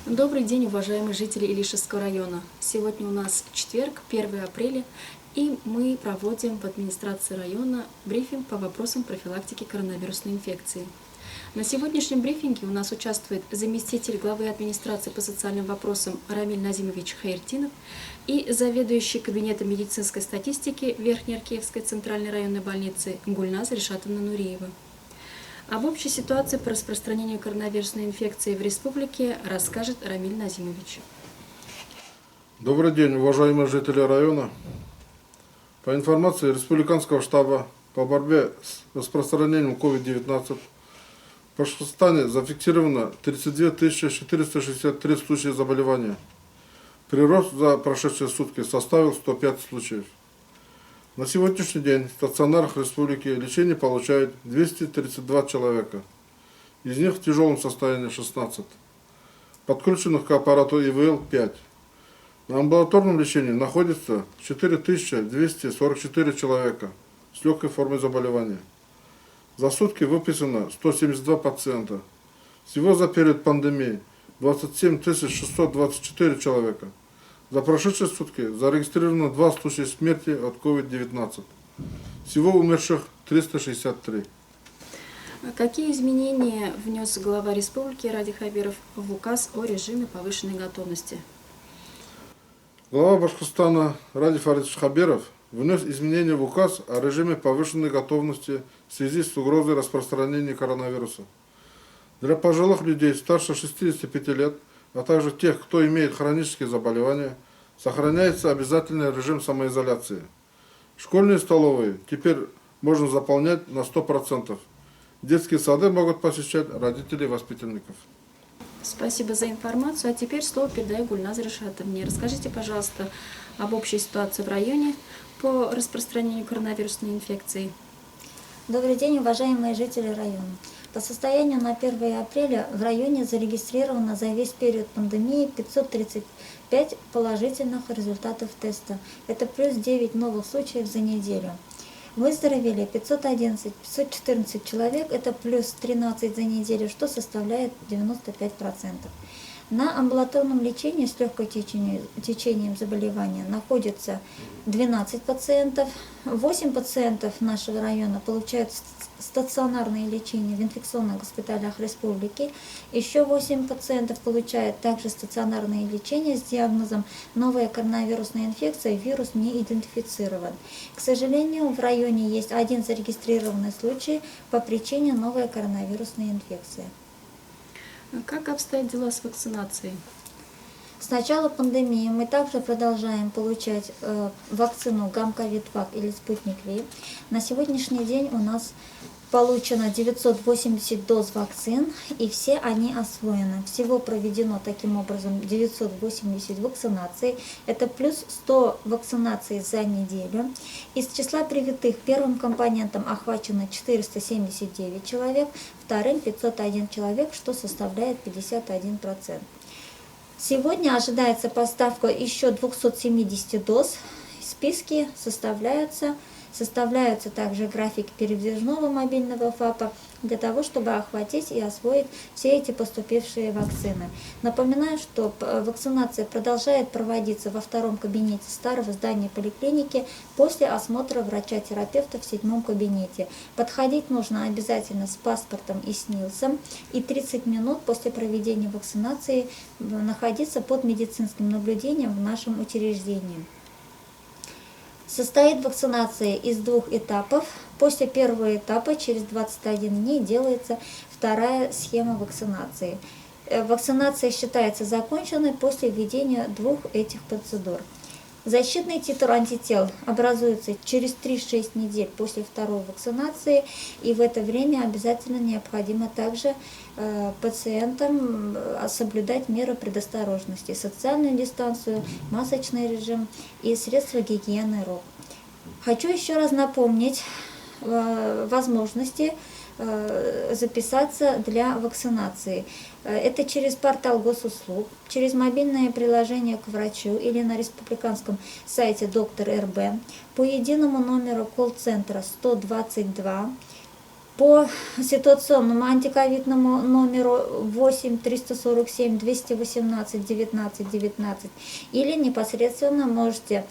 Добрый день, уважаемые жители Илишевского района. Сегодня у нас четверг, 1 апреля, и мы проводим в администрации района брифинг по вопросам профилактики коронавирусной инфекции. На сегодняшнем брифинге у нас участвует заместитель главы администрации по социальным вопросам Рамиль Назимович Хаиртинов и заведующий кабинетом медицинской статистики Верхнеаркеевской центральной районной больницы Гульназ Ришатовна Нуриева. Об общей ситуации по распространению коронавирусной инфекции в республике расскажет Рамиль Назимович. Добрый день, уважаемые жители района. По информации Республиканского штаба по борьбе с распространением COVID-19 в Башкортостане зафиксировано 32 463 случая заболевания. Прирост за прошедшие сутки составил 105 случаев. На сегодняшний день в стационарах республики лечение получают 232 человека. Из них в тяжелом состоянии 16. Подключенных к аппарату ИВЛ 5. На амбулаторном лечении находится 4244 человека с легкой формой заболевания. За сутки выписано 172 пациента. Всего за период пандемии 27 624 человека. За прошедшие сутки зарегистрировано 2 случая смерти от COVID-19. Всего умерших 363. Какие изменения внес глава республики Ради Хабиров в указ о режиме повышенной готовности? Глава Башкортостана Ради Фаридович Хабиров внес изменения в указ о режиме повышенной готовности в связи с угрозой распространения коронавируса. Для пожилых людей старше 65 лет, а также тех, кто имеет хронические заболевания, сохраняется обязательный режим самоизоляции. Школьные столовые теперь можно заполнять на 100%. Детские сады могут посещать родители воспитанников. Спасибо за информацию. А теперь слово передаю Гульназ Ришатовне. Расскажите, пожалуйста, об общей ситуации в районе по распространению коронавирусной инфекции. Добрый день, уважаемые жители района. По состоянию на 1 апреля в районе зарегистрировано за весь период пандемии 535 положительных результатов теста. Это плюс 9 новых случаев за неделю. Выздоровели 514 человек, это плюс 13 за неделю, что составляет 95%. На амбулаторном лечении с легким течением заболевания находится 12 пациентов. 8 пациентов нашего района получают стационарное лечение в инфекционных госпиталях республики. Еще 8 пациентов получают также стационарное лечение с диагнозом «новая коронавирусная инфекция», вирус не идентифицирован. К сожалению, в районе есть один зарегистрированный случай по причине новой коронавирусной инфекции. Как обстоят дела с вакцинацией? С начала пандемии мы также продолжаем получать вакцину Гамковид-Вак или Спутник Ви. На сегодняшний день у нас получено 980 доз вакцин, и все они освоены. Всего проведено таким образом 980 вакцинаций. Это плюс 100 вакцинаций за неделю. Из числа привитых первым компонентом охвачено 479 человек, вторым 501 человек, что составляет 51%. Сегодня ожидается поставка еще 270 доз. Списки составляются также график передвижного мобильного ФАПа для того, чтобы охватить и освоить все эти поступившие вакцины. Напоминаю, что вакцинация продолжает проводиться во втором кабинете старого здания поликлиники после осмотра врача-терапевта в 7-м кабинете. Подходить нужно обязательно с паспортом и с НИЛСом, и 30 минут после проведения вакцинации находиться под медицинским наблюдением в нашем учреждении. Состоит вакцинация из 2 этапов. После первого этапа через 21 дней делается вторая схема вакцинации. Вакцинация считается законченной после введения 2 этих процедур. Защитный титр антител образуется через 3-6 недель после второй вакцинации, и в это время обязательно необходимо также пациентам соблюдать меры предосторожности, социальную дистанцию, масочный режим и средства гигиены рук. Хочу еще раз напомнить возможности записаться для вакцинации. Это через портал госуслуг, через мобильное приложение к врачу или на республиканском сайте Доктор РБ, по единому номеру колл-центра 122 По ситуационному антиковидному номеру 8 347 218 19 19 или непосредственно можете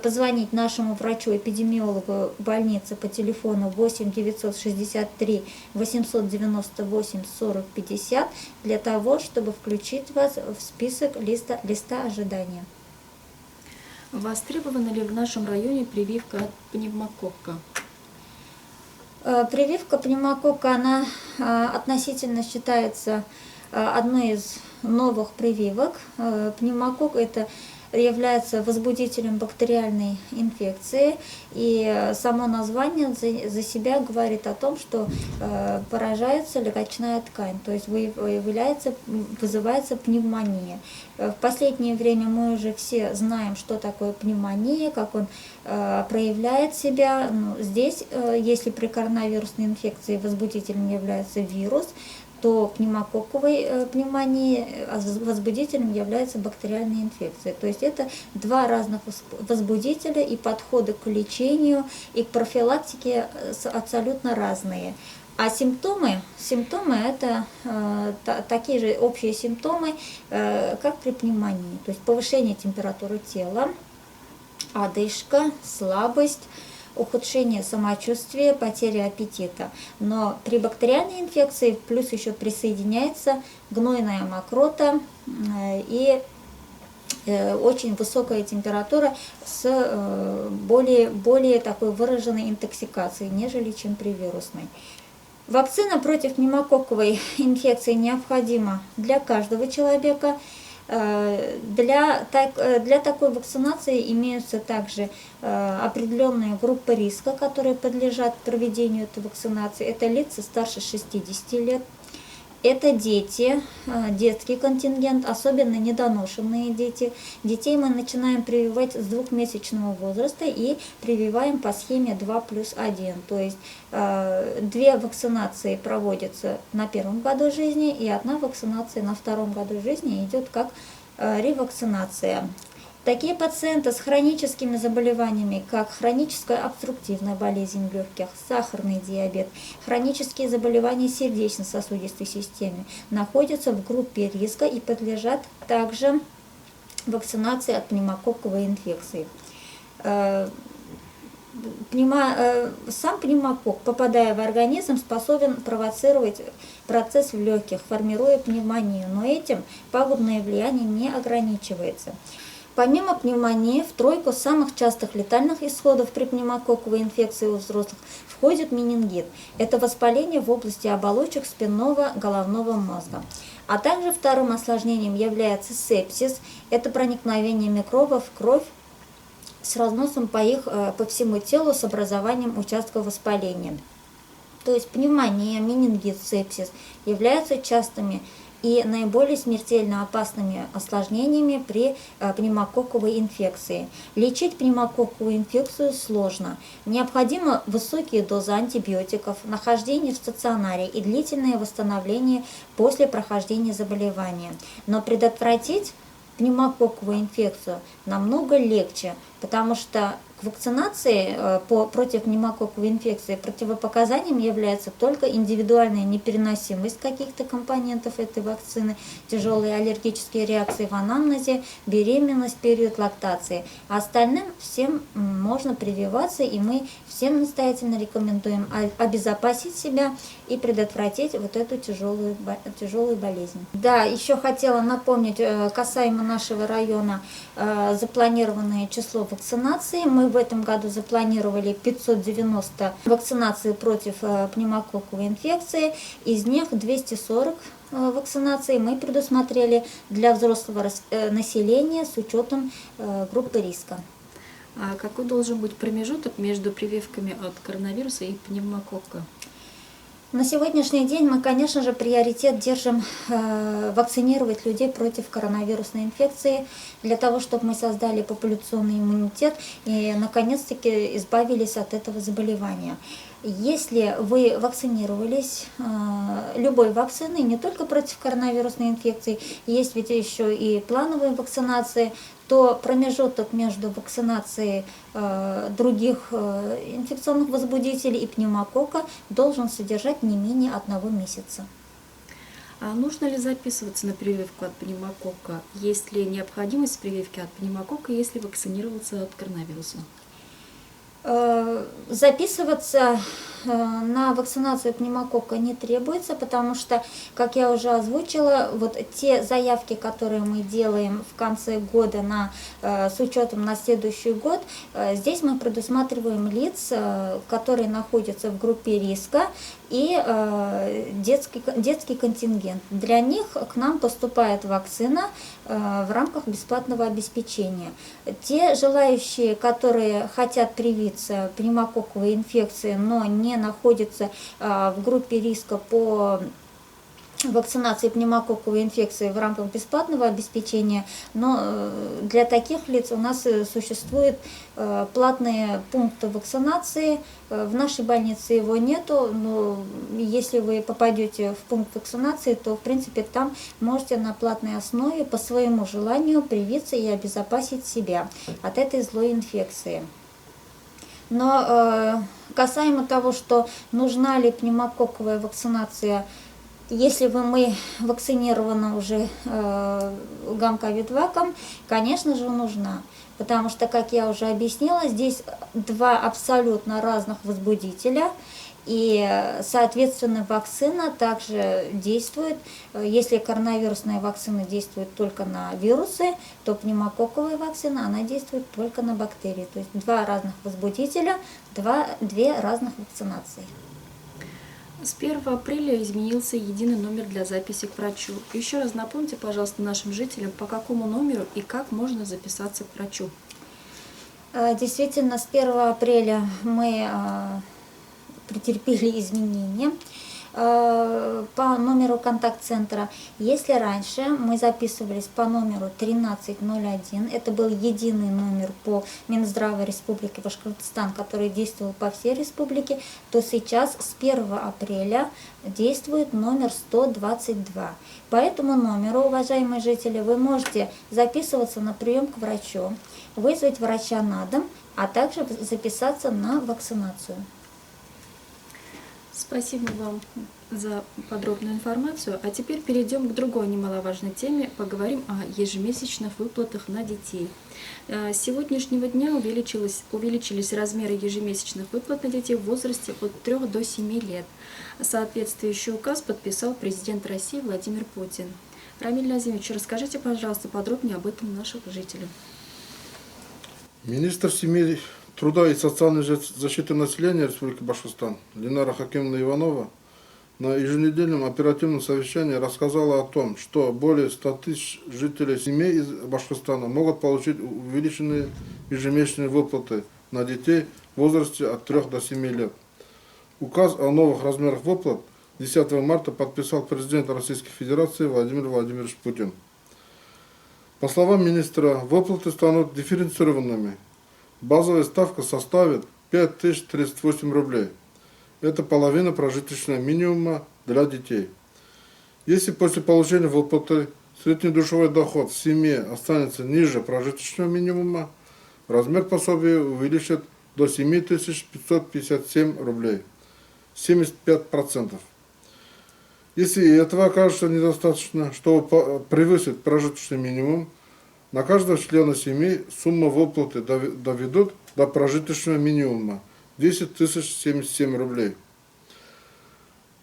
позвонить нашему врачу-эпидемиологу больницы по телефону 8 963 898 40 50 для того, чтобы включить вас в список листа ожидания. Востребована ли в нашем районе прививка от пневмококка? Прививка пневмококка, она относительно считается одной из новых прививок. Пневмококк это является возбудителем бактериальной инфекции, и само название за себя говорит о том, что поражается легочная ткань, то есть вызывается пневмония. В последнее время мы уже все знаем, что такое пневмония, как он проявляет себя. Здесь, если при коронавирусной инфекции возбудителем является вирус, то пневмококковой пневмонии возбудителем является бактериальная инфекция. То есть это два разных возбудителя, и подходы к лечению и к профилактике абсолютно разные. А симптомы это такие же общие симптомы, как при пневмонии. То есть повышение температуры тела, одышка, слабость, ухудшение самочувствия, потеря аппетита. Но при бактериальной инфекции плюс еще присоединяется гнойная мокрота и очень высокая температура с более такой выраженной интоксикацией, нежели чем при вирусной. Вакцина против пневмококковой инфекции необходима для каждого человека. Для такой вакцинации имеются также определенные группы риска, которые подлежат проведению этой вакцинации. Это лица старше 60 лет, это дети, детский контингент, особенно недоношенные дети. Детей мы начинаем прививать с 2-месячного возраста и прививаем по схеме 2+1. То есть 2 вакцинации проводятся на 1-м году жизни, и 1 вакцинация на 2-м году жизни идет как ревакцинация. Такие пациенты с хроническими заболеваниями, как хроническая обструктивная болезнь легких, сахарный диабет, хронические заболевания сердечно-сосудистой системы, находятся в группе риска и подлежат также вакцинации от пневмококковой инфекции. Сам пневмококк, попадая в организм, способен провоцировать процесс в легких, формируя пневмонию, но этим пагубное влияние не ограничивается. Помимо пневмонии, в тройку самых частых летальных исходов при пневмококковой инфекции у взрослых входит менингит. Это воспаление в области оболочек спинного головного мозга. А также вторым осложнением является сепсис. Это проникновение микробов в кровь с разносом по всему телу с образованием участков воспаления. То есть пневмония, менингит, сепсис являются частыми и наиболее смертельно опасными осложнениями при пневмококковой инфекции. Лечить пневмококковую инфекцию сложно. Необходимы высокие дозы антибиотиков, нахождение в стационаре и длительное восстановление после прохождения заболевания. Но предотвратить пневмококковую инфекцию намного легче, потому что к вакцинации против пневмококковой инфекции противопоказанием является только индивидуальная непереносимость каких-то компонентов этой вакцины, тяжелые аллергические реакции в анамнезе, беременность, период лактации. А остальным всем можно прививаться, и мы всем настоятельно рекомендуем обезопасить себя и предотвратить вот эту тяжелую болезнь. Да, еще хотела напомнить касаемо нашего района запланированное число вакцинации. Мы в этом году запланировали 590 вакцинаций против пневмококковой инфекции, из них 240 вакцинаций мы предусмотрели для взрослого населения с учетом группы риска. А какой должен быть промежуток между прививками от коронавируса и пневмококка? На сегодняшний день мы, конечно же, приоритет держим вакцинировать людей против коронавирусной инфекции, для того, чтобы мы создали популяционный иммунитет и, наконец-таки, избавились от этого заболевания. Если вы вакцинировались любой вакциной, не только против коронавирусной инфекции, есть ведь еще и плановые вакцинации, то промежуток между вакцинацией других инфекционных возбудителей и пневмококка должен содержать не менее 1 месяца. А нужно ли записываться на прививку от пневмококка? Есть ли необходимость прививки от пневмококка, если вакцинироваться от коронавируса? Записываться на вакцинацию пневмококка не требуется, потому что, как я уже озвучила, вот те заявки, которые мы делаем в конце года с учетом на следующий год, здесь мы предусматриваем лиц, которые находятся в группе риска, и детский контингент. Для них к нам поступает вакцина в рамках бесплатного обеспечения. Те желающие, которые хотят привиться пневмококковой инфекции, но не находятся в группе риска по вакцинации пневмококковой инфекции в рамках бесплатного обеспечения, но для таких лиц у нас существуют платные пункты вакцинации. В нашей больнице его нету, но если вы попадете в пункт вакцинации, то в принципе там можете на платной основе по своему желанию привиться и обезопасить себя от этой злой инфекции. Но касаемо того, что нужна ли пневмококковая вакцинация, если мы вакцинированы уже гамковидваком, конечно же, нужна. Потому что, как я уже объяснила, здесь 2 абсолютно разных возбудителя. И, соответственно, вакцина также действует. Если коронавирусная вакцина действует только на вирусы, то пневмококковая вакцина, она действует только на бактерии. То есть 2 разных возбудителя, 2 разных вакцинации. С 1 апреля изменился единый номер для записи к врачу. Еще раз напомните, пожалуйста, нашим жителям, по какому номеру и как можно записаться к врачу. Действительно, с 1 апреля мы претерпели изменения по номеру контакт-центра. Если раньше мы записывались по номеру 1301, это был единый номер по Минздрава Республики Башкортостан, который действовал по всей республике, то сейчас с 1 апреля действует номер 122. По этому номеру, уважаемые жители, вы можете записываться на прием к врачу, вызвать врача на дом, а также записаться на вакцинацию. Спасибо вам за подробную информацию. А теперь перейдем к другой немаловажной теме. Поговорим о ежемесячных выплатах на детей. С сегодняшнего дня увеличились размеры ежемесячных выплат на детей в возрасте от 3 до 7 лет. Соответствующий указ подписал президент России Владимир Путин. Рамиль Назимович, расскажите, пожалуйста, подробнее об этом нашим жителям. Министр семьи, труда и социальной защиты населения Республики Башкортостан Ленара Хакимовна Иванова на еженедельном оперативном совещании рассказала о том, что более 100 тысяч жителей семей из Башкортостана могут получить увеличенные ежемесячные выплаты на детей в возрасте от 3 до 7 лет. Указ о новых размерах выплат 10 марта подписал президент Российской Федерации Владимир Владимирович Путин. По словам министра, выплаты станут дифференцированными. Базовая ставка составит 5038 рублей. Это половина прожиточного минимума для детей. Если после получения выплаты среднедушевой доход в семье останется ниже прожиточного минимума, размер пособия увеличит до 7557 рублей, 75%. Если и этого окажется недостаточно, чтобы превысить прожиточный минимум, на каждого члена семьи сумма выплаты доведут до прожиточного минимума 10 077 рублей.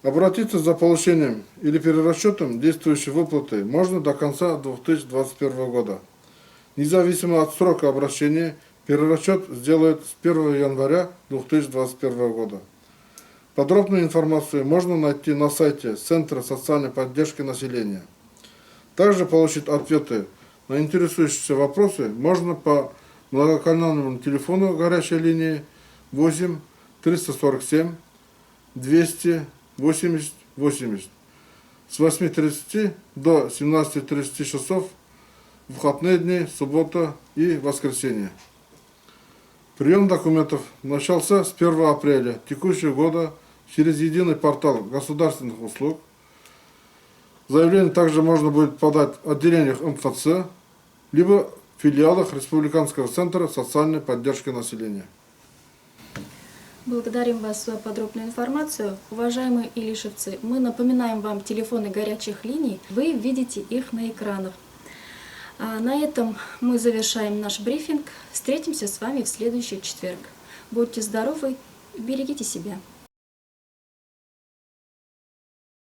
Обратиться за получением или перерасчетом действующей выплаты можно до конца 2021 года. Независимо от срока обращения, перерасчет сделают с 1 января 2021 года. Подробную информацию можно найти на сайте Центра социальной поддержки населения. Также получить ответы на интересующиеся вопросы можно по многоканальному телефону горячей линии 8 347 200 80 80 с 8:30 до 17:30 часов в выходные дни, суббота и воскресенье. Прием документов начался с 1 апреля текущего года через единый портал государственных услуг. Заявление также можно будет подать в отделениях МФЦ, либо филиалах Республиканского центра социальной поддержки населения. Благодарим вас за подробную информацию. Уважаемые илишевцы, мы напоминаем вам телефоны горячих линий. Вы видите их на экранах. А на этом мы завершаем наш брифинг. Встретимся с вами в следующий четверг. Будьте здоровы, берегите себя.